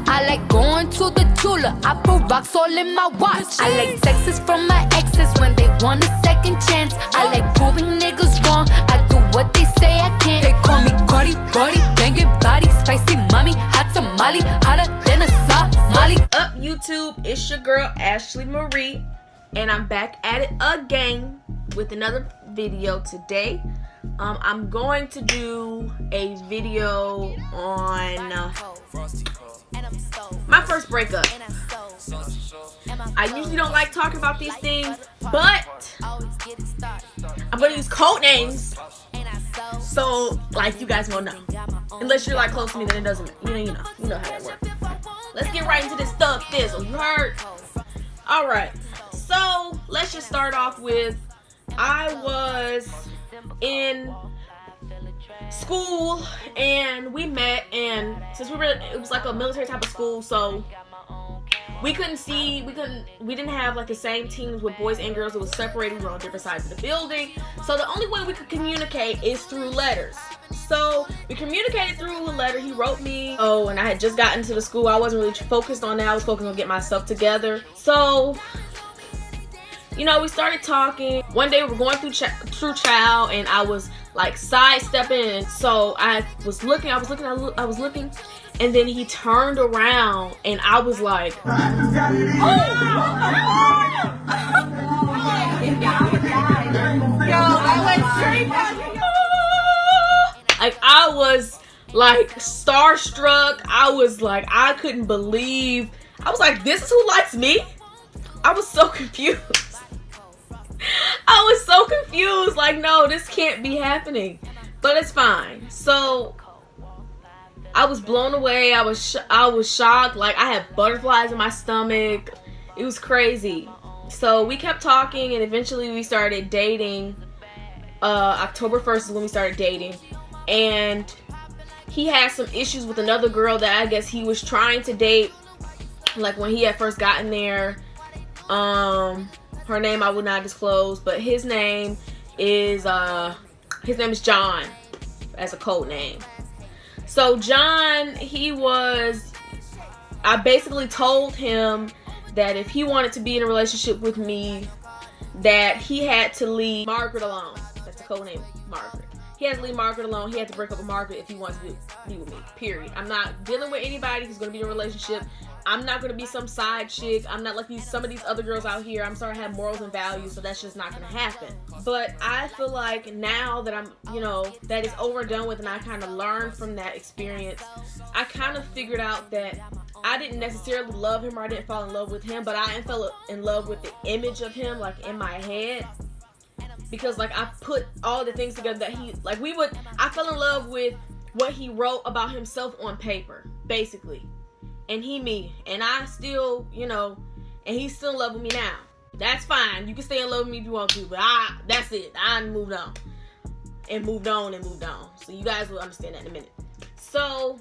I like going to the Tula. I put rocks all in my watch. I like texts from my exes when they want a second chance. I like proving niggas wrong. I do what they say I can't. They call me Cardi, Cardi, banging body, spicy mommy, hot tamale, hotter than a Somali. Up YouTube, it's your girl Ashley Marie, and I'm back at it again with another video today. I'm going to do a video on my first breakup. I usually don't like talking about these things, but I'm gonna use code names, so like you guys won't know. Unless you're like close to me, then it doesn't. You know how that works. Let's get right into this stuff. You heard? All right. So let's just start off with I was in school and we met, and since it was like a military type of school, so we didn't have like the same teams with boys and girls. It was separated. We were on different sides of the building, so the only way we could communicate is through letters. So we communicated through a letter. He wrote me. Oh, and I had just gotten to the school. I wasn't really focused on that. I was focused on getting myself together. So we started talking. One day we were going through child, and I was like sidestepping, and so I was looking, and then he turned around, and I was like, like I was like starstruck. I was like, I couldn't believe. I was like, this is who likes me? I was so confused. I was so confused, like, no, this can't be happening, but it's fine. So I was blown away. I was shocked. Like, I had butterflies in my stomach. It was crazy. So we kept talking, and eventually we started dating. October 1st is when we started dating, and he had some issues with another girl that I guess he was trying to date, like when he had first gotten there. Her name I would not disclose, but his name is John, as a code name. So John, I basically told him that if he wanted to be in a relationship with me, that he had to leave Margaret alone. That's the code name, Margaret. He had to leave Margaret alone. He had to break up with Margaret if he wanted to be with me, period. I'm not dealing with anybody who's going to be in a relationship. I'm not going to be some side chick. I'm not like some of these other girls out here. I'm sorry, I have morals and values, so that's just not going to happen. But I feel like now that I'm, that is over and done with, and I kind of learned from that experience, I kind of figured out that I didn't necessarily love him, or I didn't fall in love with him, but I fell in love with the image of him, like, in my head. Because, like, I put all the things together that I fell in love with what he wrote about himself on paper, basically. And me. And I still, and he's still in love with me now. That's fine. You can stay in love with me if you want to, but that's it. I moved on. And moved on. So you guys will understand that in a minute. So,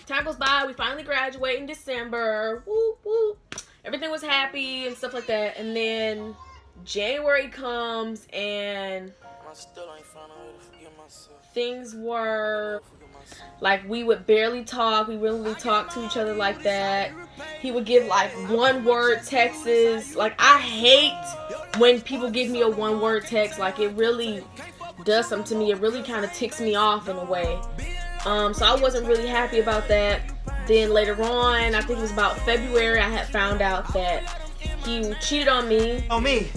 time goes by. We finally graduate in December. Woo, woo. Everything was happy and stuff like that. And then January comes, and things were like, we would barely talk. We really talk to each other like that. He would give like one-word texts. Like, I hate when people give me a one-word text. Like, it really does something to me. It really kind of ticks me off in a way. So I wasn't really happy about that. Then later on, I think it was about February, I had found out that he cheated on me. On me?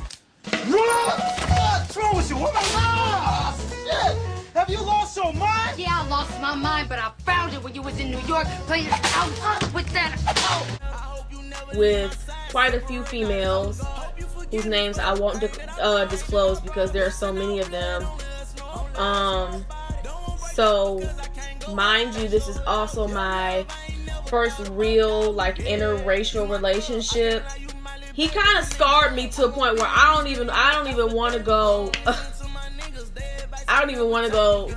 What's wrong with you? Oh, shit! Have you lost your mind? Yeah, I lost my mind, but I found it when you was in New York playing out with that. With quite a few females whose names I won't disclose because there are so many of them. So mind you, this is also my first real like interracial relationship. He kind of scarred me to a point where I don't even want to go. I don't even want to go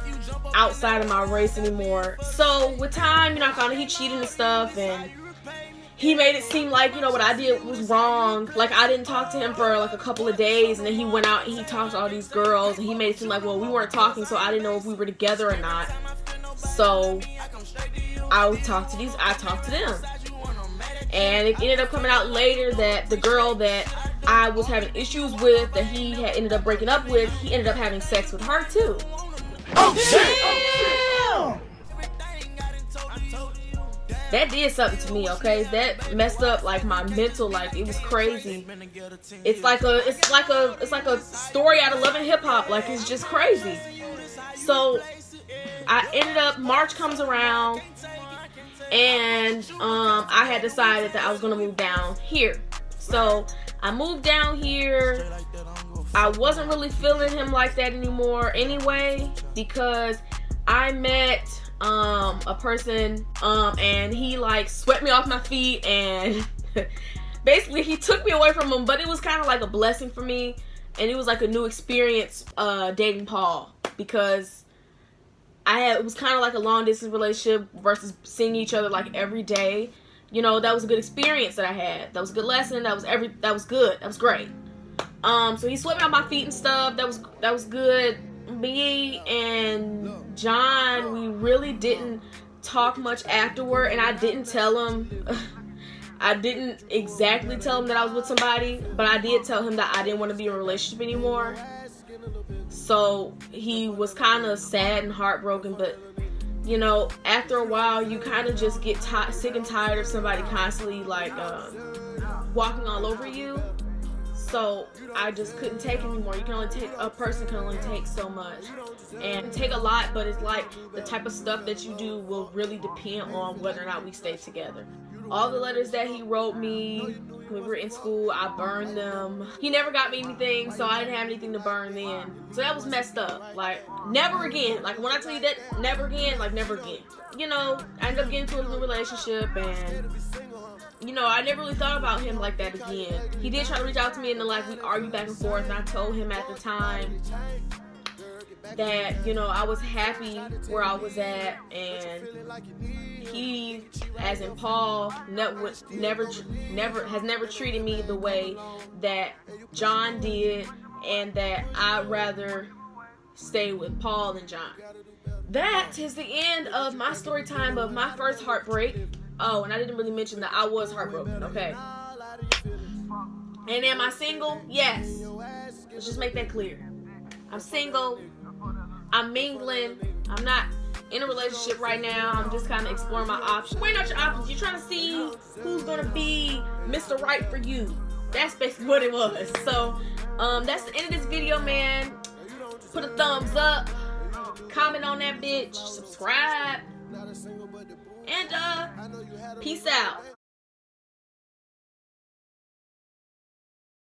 outside of my race anymore. So with time, I found out he cheated and stuff, and he made it seem like, what I did was wrong. Like, I didn't talk to him for like a couple of days, and then he went out and he talked to all these girls, and he made it seem like, well, we weren't talking, so I didn't know if we were together or not. So I talked to them. And it ended up coming out later that the girl that I was having issues with, that he had ended up breaking up with, he ended up having sex with her too. Oh, That did something to me, okay? That messed up like my mental, like it was crazy. It's like a story out of Love and Hip Hop, like it's just crazy. So I ended up, March comes around, and I had decided that I was gonna move down here. So I moved down here. I wasn't really feeling him like that anymore anyway, because I met a person and he like swept me off my feet, and basically he took me away from him, but it was kind of like a blessing for me, and it was like a new experience dating Paul, because it was kind of like a long distance relationship versus seeing each other like every day. You know, that was a good experience that I had. That was a good lesson. That was good. That was great. So he swept me off my feet and stuff. That was good. Me and John, we really didn't talk much afterward, and I didn't tell him. I didn't exactly tell him that I was with somebody, but I did tell him that I didn't want to be in a relationship anymore. So he was kind of sad and heartbroken, but you know, after a while, you kind of just get sick and tired of somebody constantly like walking all over you. So I just couldn't take it anymore. A person can only take so much, and take a lot, but it's like the type of stuff that you do will really depend on whether or not we stay together. All the letters that he wrote me when we were in school, I burned them. He never got me anything, so I didn't have anything to burn then. So that was messed up. Like, never again. Like, when I tell you that, never again, like, never again. You know, I ended up getting into a new relationship, and you know, I never really thought about him like that again. He did try to reach out to me, and then like we argued back and forth, and I told him at the time that, you know, I was happy where I was at, and he, as in Paul, has never treated me the way that John did, and that I'd rather stay with Paul than John. That is the end of my story time of my first heartbreak. Oh, and I didn't really mention that I was heartbroken, okay? And am I single? Yes. Let's just make that clear. I'm single. I'm mingling. I'm not in a relationship right now. I'm just kind of exploring my options. Weighing out your options. You're trying to see who's going to be Mr. Right for you. That's basically what it was. So, that's the end of this video, man. Put a thumbs up. Comment on that bitch. Subscribe. And, peace out.